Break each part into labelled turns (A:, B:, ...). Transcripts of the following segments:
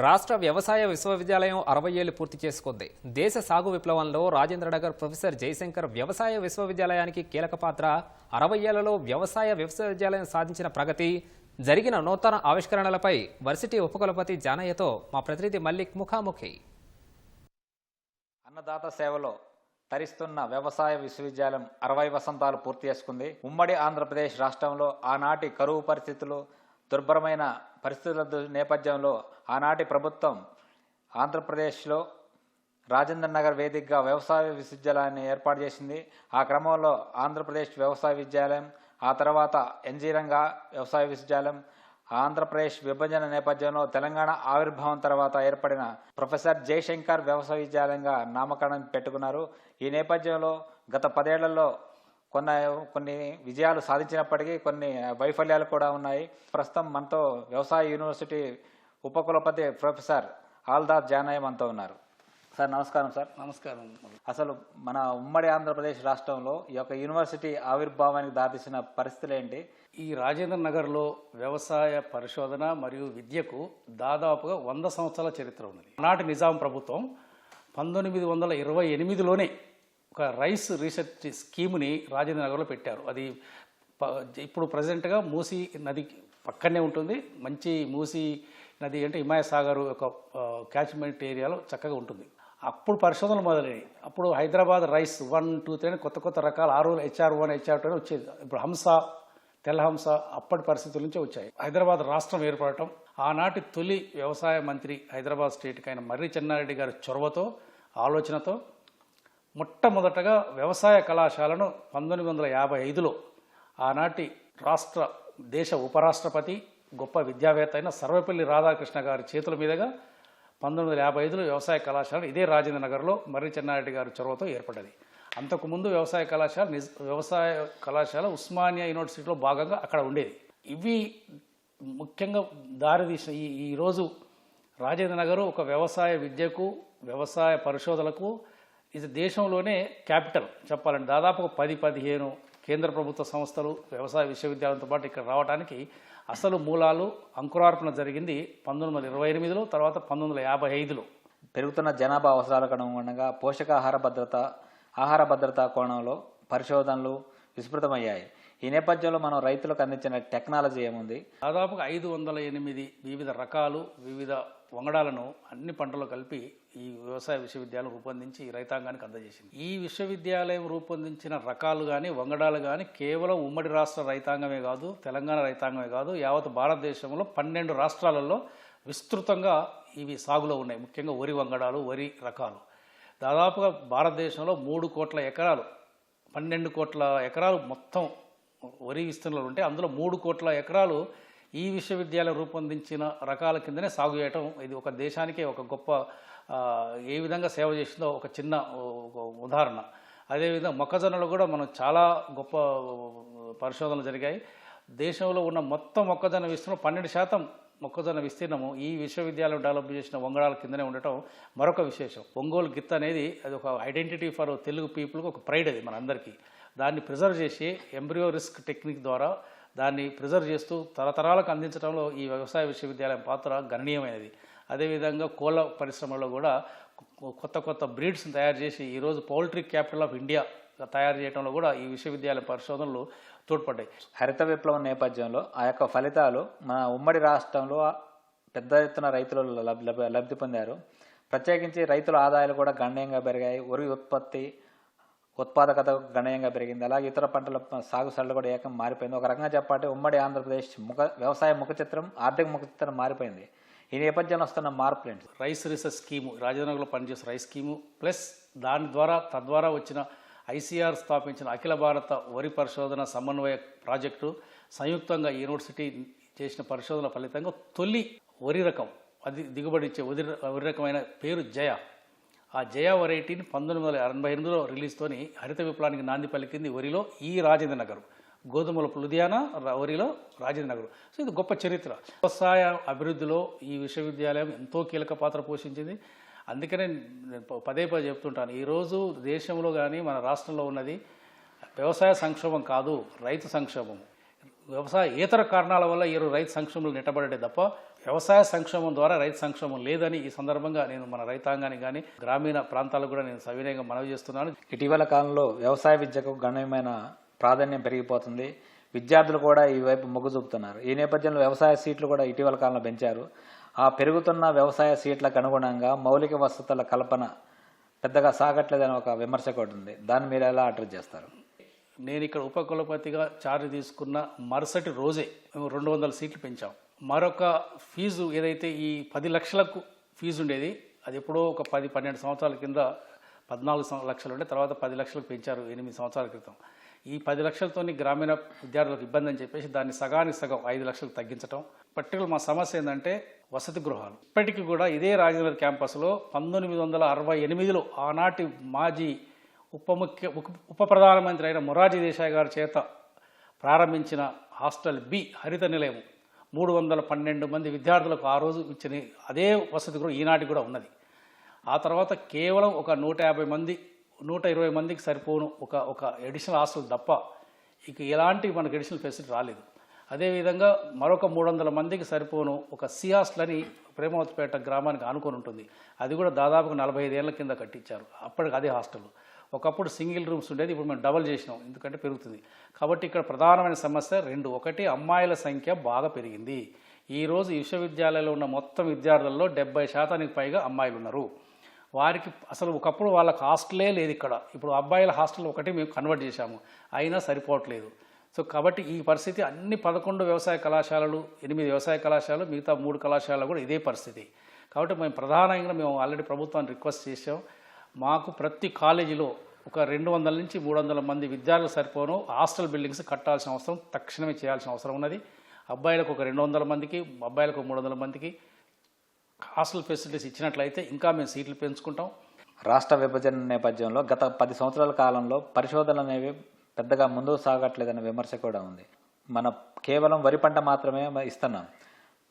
A: రాష్ట్ర వ్యవసాయ విశ్వవిద్యాలయం 60 ఏళ్లు పూర్తి చేసుకుంది. దేశ సాగు విప్లవంలో రాజేంద్రనగర్ ప్రొఫెసర్ జయశంకర్ వ్యవసాయ విశ్వవిద్యాలయానికి కీలక పాత్ర. 60 ఏళ్లలో వ్యవసాయ విశ్వవిద్యాలయం సాధించిన ప్రగతి, జరిగిన నూతన ఆవిష్కరణలపై వర్సిటీ ఉపకులపతి జానయ్యతో మా ప్రతినిధి మల్లిక్ ముఖాముఖి.
B: అన్నదాత సేవలో తరిస్తున్న వ్యవసాయ విశ్వవిద్యాలయం 60 వసంతాలు పూర్తి చేసుకుంది. ఉమ్మడి ఆంధ్రప్రదేశ్ రాష్ట్రంలో ఆనాటి కరువు పరిస్థితులు, దుర్భరమైన పరిస్థితుల నేపథ్యంలో ఆనాటి ప్రభుత్వం ఆంధ్రప్రదేశ్లో రాజేంద్రనగర్ వేదికగా వ్యవసాయ విశ్వవిద్యాలయాన్ని ఏర్పాటు చేసింది. ఆ క్రమంలో ఆంధ్రప్రదేశ్ వ్యవసాయ విద్యాలయం, ఆ తర్వాత ఎన్జీ రంగా వ్యవసాయ విశ్వవిద్యాలయం, ఆంధ్రప్రదేశ్ విభజన నేపథ్యంలో తెలంగాణ ఆవిర్భావం తర్వాత ఏర్పడిన ప్రొఫెసర్ జయశంకర్ వ్యవసాయ విద్యాలయంగా నామకరణం పెట్టుకున్నారు. ఈ నేపథ్యంలో గత 10 ఏళ్లలో కొన్ని విజయాలు సాధించినప్పటికీ కొన్ని వైఫల్యాలు కూడా ఉన్నాయి. ప్రస్తుతం మనతో వ్యవసాయ యూనివర్సిటీ ఉపకులపతి ప్రొఫెసర్ ఆల్దాస్ జానయ్య మనతో ఉన్నారు. సార్ నమస్కారం. సార్
C: నమస్కారం.
B: అసలు మన ఉమ్మడి ఆంధ్రప్రదేశ్ రాష్ట్రంలో ఈ యొక్క యూనివర్సిటీ ఆవిర్భావానికి దారితీసిన పరిస్థితులు ఏంటి?
C: ఈ రాజేంద్ర నగర్లో వ్యవసాయ పరిశోధన మరియు విద్యకు దాదాపుగా 100 సంవత్సరాల చరిత్ర ఉన్నది. ఆనాటి నిజాం ప్రభుత్వం 1928లోనే ఒక రైస్ రీసెర్చ్ స్కీమ్ని రాజేంద్ర నగర్లో పెట్టారు. అది ఇప్పుడు ప్రజెంట్గా మూసీ నది పక్కనే ఉంటుంది. మంచి మూసీ నది అంటే హిమాయత్ సాగర్ ఒక క్యాచ్మెంట్ ఏరియాలో చక్కగా ఉంటుంది. అప్పుడు పరిశోధనలు మొదలయ్యాయి. అప్పుడు హైదరాబాద్ రైస్ 1, 2, 3 కొత్త రకాల ఆరు HR1, HR2 వచ్చేది. ఇప్పుడు హంస, తెల్ల హంస అప్పటి పరిస్థితుల నుంచే వచ్చాయి. హైదరాబాద్ రాష్ట్రం ఏర్పడటం, ఆనాటి తొలి వ్యవసాయ మంత్రి హైదరాబాద్ స్టేట్కి అయిన మర్రి చెన్నారెడ్డి గారి చొరవతో, ఆలోచనతో మొట్టమొదటగా వ్యవసాయ కళాశాలను 1955లో ఆనాటి దేశ ఉపరాష్ట్రపతి, గొప్ప విద్యావేత్త అయిన సర్వేపల్లి రాధాకృష్ణ గారి చేతుల మీదుగా 1955లో వ్యవసాయ కళాశాల ఇదే రాజేంద్ర నగర్లో మర్రి చెన్నారెడ్డి గారి చొరవతో ఏర్పడ్డది. అంతకుముందు వ్యవసాయ కళాశాల ఉస్మానియా యూనివర్సిటీలో భాగంగా అక్కడ ఉండేది. ఇవి ముఖ్యంగా దారితీసిన ఈరోజు రాజేంద్ర నగర్ ఒక వ్యవసాయ విద్యకు, వ్యవసాయ పరిశోధనలకు ఇది దేశంలోనే క్యాపిటల్ చెప్పాలంటే. దాదాపు 10-15 కేంద్ర ప్రభుత్వ సంస్థలు వ్యవసాయ విశ్వవిద్యాలయంతో పాటు ఇక్కడ రావడానికి అసలు మూలాలు, అంకురార్పణ జరిగింది 1928లో, తర్వాత 1955లో.
B: పెరుగుతున్న జనాభా అవసరాలకు అనుగుణంగా ఆహార భద్రత కోణంలో పరిశోధనలు విస్తృతమయ్యాయి. ఈ నేపథ్యంలో మనం రైతులకు అందించిన టెక్నాలజీ ఏముంది?
C: దాదాపుగా 508 వివిధ రకాలు, వివిధ వంగడాలను అన్ని పంటలు కలిపి ఈ వ్యవసాయ విశ్వవిద్యాలయం రూపొందించి రైతాంగానికి అందజేసింది. ఈ విశ్వవిద్యాలయం రూపొందించిన రకాలు కానీ, వంగడాలు కానీ కేవలం ఉమ్మడి రాష్ట్ర రైతాంగమే కాదు, తెలంగాణ రైతాంగమే కాదు, యావత్ భారతదేశంలో 12 రాష్ట్రాలలో విస్తృతంగా ఇవి సాగులో ఉన్నాయి. ముఖ్యంగా వరి వంగడాలు, వరి రకాలు. దాదాపుగా భారతదేశంలో 3 కోట్ల ఎకరాలు, 12 కోట్ల ఎకరాలు మొత్తం వరి విస్తీర్ణాలు ఉంటే అందులో 3 కోట్ల ఎకరాలు ఈ విశ్వవిద్యాలయం రూపొందించిన రకాల కిందనే సాగు చేయటం. ఇది ఒక దేశానికే ఒక గొప్ప ఏ విధంగా సేవ చేసిందో ఒక చిన్న ఉదాహరణ. అదేవిధంగా మొక్కజొన్నలు కూడా మనం చాలా గొప్ప పరిశోధనలు జరిగాయి. దేశంలో ఉన్న మొత్తం మొక్కజొన్న విస్తీర్ణం 12% మొక్కజొన్న విస్తీర్ణము ఈ విశ్వవిద్యాలయం డెవలప్ చేసిన వంగడాల కిందనే ఉండటం మరొక విశేషం. ఒంగోలు గిత్త అనేది అది ఒక ఐడెంటిటీ ఫర్ తెలుగు పీపుల్కి ఒక ప్రైడ్. అది మనందరికీ. దాన్ని ప్రిజర్వ్ చేసి ఎంబ్రియో రిస్క్ టెక్నిక్ ద్వారా దాన్ని ప్రిజర్వ్ చేస్తూ తరతరాలకు అందించడంలో ఈ వ్యవసాయ విశ్వవిద్యాలయం పాత్ర గణనీయమైనది. అదేవిధంగా కోళ్ళ పరిశ్రమలో కూడా కొత్త బ్రీడ్స్ని తయారు చేసి ఈరోజు పౌల్ట్రీ క్యాపిటల్ ఆఫ్ ఇండియా తయారు చేయడంలో కూడా ఈ విశ్వవిద్యాలయ పరిశోధనలు తోడ్పడ్డాయి.
B: హరిత విప్లవం నేపథ్యంలో ఆ యొక్క ఫలితాలు మన ఉమ్మడి రాష్ట్రంలో పెద్ద ఎత్తున రైతులు లబ్ధి పొందారు. ప్రత్యేకించి రైతుల ఆదాయాలు కూడా గణనీయంగా పెరిగాయి. వరి ఉత్పాదకత గణనీయంగా పెరిగింది. అలాగే ఇతర పంటల సాగు సరళి కూడా ఏకం మారిపోయింది. ఒక రకంగా చెప్పాలంటే ఉమ్మడి ఆంధ్రప్రదేశ్ వ్యవసాయ ముఖచిత్రం, ఆర్థిక ముఖచిత్రం మారిపోయింది. ఈ నేపథ్యంలో వస్తున్న మార్పులు ఏంటి?
C: రైస్ రీసెర్చ్ స్కీము, రాజేంద్రనగర్లో పనిచేసే రైస్ స్కీము, ప్లస్ తద్వారా వచ్చిన ICR స్థాపించిన అఖిల భారత వరి పరిశోధన సమన్వయ ప్రాజెక్టు, సంయుక్తంగా యూనివర్సిటీ చేసిన పరిశోధన ఫలితంగా తొలి వరి రకం, అది దిగుబడి ఇచ్చే వరి రకమైన పేరు జయ. ఆ జయ వెరైటీని 1988లో రిలీజ్తోని హరిత విప్లవానికి నాంది పలికింది వరిలో ఈ రాజేంద్ర నగర్. గోధుమల లుధియానా, వరిలో రాజేంద్ర నగర్. సో ఇది గొప్ప చరిత్ర. వ్యవసాయ అభివృద్ధిలో ఈ విశ్వవిద్యాలయం ఎంతో కీలక పాత్ర పోషించింది. అందుకనే నేను పదే చెప్తుంటాను, ఈరోజు దేశంలో కానీ మన రాష్ట్రంలో ఉన్నది వ్యవసాయ సంక్షోభం కాదు, రైతు సంక్షోభం. వ్యవసాయేతర కారణాల వల్ల రైతు సంక్షోభంలో నెట్టబడే తప్ప వ్యవసాయ సంక్షేమం ద్వారా రైతు సంక్షేమం లేదని ఈ సందర్భంగా నేను మన రైతాంగానికి కానీ గ్రామీణ ప్రాంతాలకు కూడా నేను సవినయంగా మనవి చేస్తున్నాను.
B: ఇటీవల కాలంలో వ్యవసాయ విద్యకు గణనీయమైన ప్రాధాన్యం పెరిగిపోతుంది. విద్యార్థులు కూడా ఈ వైపు మొగ్గు చూపుతున్నారు. ఈ నేపథ్యంలో వ్యవసాయ సీట్లు కూడా ఇటీవల కాలంలో పెంచారు. ఆ పెరుగుతున్న వ్యవసాయ సీట్లకు అనుగుణంగా మౌలిక వసతుల కల్పన పెద్దగా సాగట్లేదని ఒక విమర్శ కూడా ఉంది. దాన్ని మీరు ఎలా అడ్రస్ చేస్తారు?
C: నేను ఇక్కడ ఉపకులపతిగా చార్జ్ తీసుకున్న మరుసటి రోజే మేము 200 సీట్లు పెంచాం. మరొక ఫీజు ఏదైతే ఈ 10 లక్షలకు ఫీజు ఉండేది, అది ఎప్పుడో ఒక 10-12 సంవత్సరాల కింద 14 లక్షలు ఉండే, తర్వాత 10 లక్షలకు పెంచారు 8 సంవత్సరాల క్రితం. ఈ 10 లక్షలతోని గ్రామీణ విద్యార్థులకు ఇబ్బంది అని చెప్పేసి దాన్ని సగానికి సగం 5 లక్షలకు తగ్గించడం. పర్టికులర్ మా సమస్య ఏంటంటే వసతి గృహాలు. ఇప్పటికీ కూడా ఇదే రాజేంద్ర క్యాంపస్లో 1968లో ఆనాటి మాజీ ఉప ప్రధానమంత్రి అయిన మొరార్జీ దేశాయ్ గారి చేత ప్రారంభించిన హాస్టల్ బి హరిత నిలయం 312 మంది విద్యార్థులకు ఆ రోజు ఇచ్చిన అదే వసతి గృహం ఈనాటి కూడా ఉన్నది. ఆ తర్వాత కేవలం ఒక 150 మంది 120 మందికి సరిపోను ఒక ఎడిషనల్ హాస్టల్ తప్ప ఇక ఎలాంటి మనకు ఎడిషనల్ ఫెసిలిటీ రాలేదు. అదేవిధంగా మరొక 300 మందికి సరిపోను ఒక సి హాస్టల్ అని ప్రేమవతిపేట గ్రామానికి ఆనుకొని ఉంటుంది. అది కూడా దాదాపుగా 45 ఏళ్ల కింద కట్టించారు. అప్పటికి అదే హాస్టల్. ఒకప్పుడు సింగిల్ రూమ్స్ ఉండేది, ఇప్పుడు మేము డబల్ చేసినాం, ఎందుకంటే పెరుగుతుంది కాబట్టి. ఇక్కడ ప్రధానమైన సమస్య రెండు. ఒకటి, అమ్మాయిల సంఖ్య బాగా పెరిగింది. ఈరోజు విశ్వవిద్యాలయంలో ఉన్న మొత్తం విద్యార్థుల్లో 70% పైగా అమ్మాయిలు ఉన్నారు. వారికి అసలు ఒకప్పుడు వాళ్ళకి హాస్టలే లేదు ఇక్కడ. ఇప్పుడు అబ్బాయిల హాస్టల్ ఒకటి మేము కన్వర్ట్ చేశాము, అయినా సరిపోవట్లేదు. సో కాబట్టి ఈ పరిస్థితి అన్ని 11 వ్యవసాయ కళాశాలలు, 8 వ్యవసాయ కళాశాలలు, మిగతా 3 కళాశాలలు కూడా ఇదే పరిస్థితి. కాబట్టి మేము ప్రధానంగా ఆల్రెడీ ప్రభుత్వాన్ని రిక్వెస్ట్ చేసాం. మాకు ప్రతి కాలేజీలో ఒక 200 నుంచి 300 మంది విద్యార్థులు సరిపోను హాస్టల్ బిల్డింగ్స్ కట్టాల్సిన అవసరం, తక్షణమే చేయాల్సిన అవసరం ఉన్నది. అబ్బాయిలకు ఒక 200 మందికి, అబ్బాయిలకు 300 మందికి హాస్టల్ ఫెసిలిటీస్ ఇచ్చినట్లయితే ఇంకా మేము సీట్లు పెంచుకుంటాం.
B: రాష్ట్ర విభజన నేపథ్యంలో గత 10 సంవత్సరాల కాలంలో పరిశోధనలు అనేవి పెద్దగా ముందుకు సాగట్లేదనే విమర్శ కూడా ఉంది. మన కేవలం వరి పంట మాత్రమే ఇస్తున్నాం.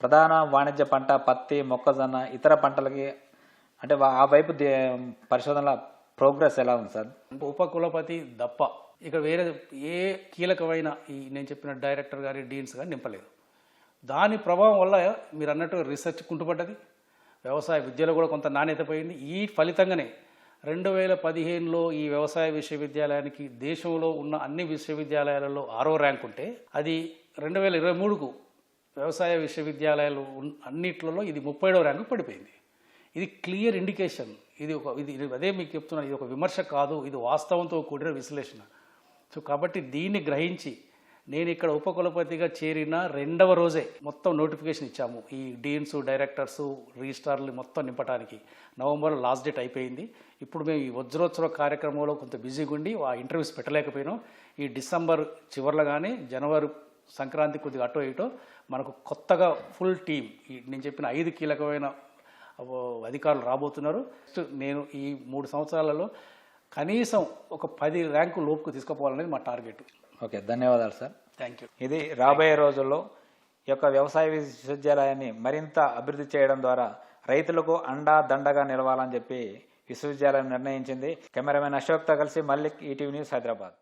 B: ప్రధాన వాణిజ్య పంట పత్తి, మొక్కజొన్న, ఇతర పంటలకి అంటే ఆ వైపు పరిశోధనల ప్రోగ్రెస్ ఎలా ఉంది సార్?
C: ఉపకులపతి దప్ప ఇక వేరే ఏ కీలకమైన ఈ నేను చెప్పిన డైరెక్టర్ గారి, డీన్స్ కానీ నింపలేదు. దాని ప్రభావం వల్ల మీరు అన్నట్టు రీసెర్చ్ కుంటుపడ్డది. వ్యవసాయ విద్యలో కూడా కొంత నాణ్యత పోయింది. ఈ ఫలితంగానే 2015లో ఈ వ్యవసాయ విశ్వవిద్యాలయానికి దేశంలో ఉన్న అన్ని విశ్వవిద్యాలయాలలో 6వ ర్యాంక్ ఉంటే అది 2023కు వ్యవసాయ విశ్వవిద్యాలయాలు అన్నిట్లలో ఇది 37వ ర్యాంకు పడిపోయింది. ఇది క్లియర్ ఇండికేషన్. ఇది అదే మీకు చెప్తున్నాను, ఇది ఒక విమర్శ కాదు, ఇది వాస్తవంతో కూడిన విశ్లేషణ. సో కాబట్టి దీన్ని గ్రహించి నేను ఇక్కడ ఉపకులపతిగా చేరిన 2వ రోజే మొత్తం నోటిఫికేషన్ ఇచ్చాము. ఈ డీన్స్, డైరెక్టర్సు, రిజిస్ట్రార్లు మొత్తం నింపడానికి నవంబర్లో లాస్ట్ డేట్ అయిపోయింది. ఇప్పుడు మేము ఈ వజ్రోత్సవ కార్యక్రమంలో కొంత బిజీగా ఉండి ఆ ఇంటర్వ్యూస్ పెట్టలేకపోయినాం. ఈ డిసెంబర్ చివరిలో కానీ జనవరి సంక్రాంతి కొద్దిగా అటో ఇటో మనకు కొత్తగా ఫుల్ టీం నేను చెప్పిన 5 కీలకమైన అధికారులు రాబోతున్నారు. నేను ఈ 3 సంవత్సరాలలో కనీసం ఒక 10 ర్యాంకు లోపుకు తీసుకుపోవాలనేది మా టార్గెట్.
B: ఓకే, ధన్యవాదాలు సార్.
C: Thank you.
B: ఇది రాబోయే రోజుల్లో ఈ యొక్క వ్యవసాయ విశ్వవిద్యాలయాన్ని మరింత అభివృద్ధి చేయడం ద్వారా రైతులకు అండా దండగా నిలవాలని చెప్పి విశ్వవిద్యాలయం నిర్ణయించింది. కెమెరామెన్ అశోక్తో కలిసి మల్లిక్, ఈటీవీ న్యూస్, హైదరాబాద్.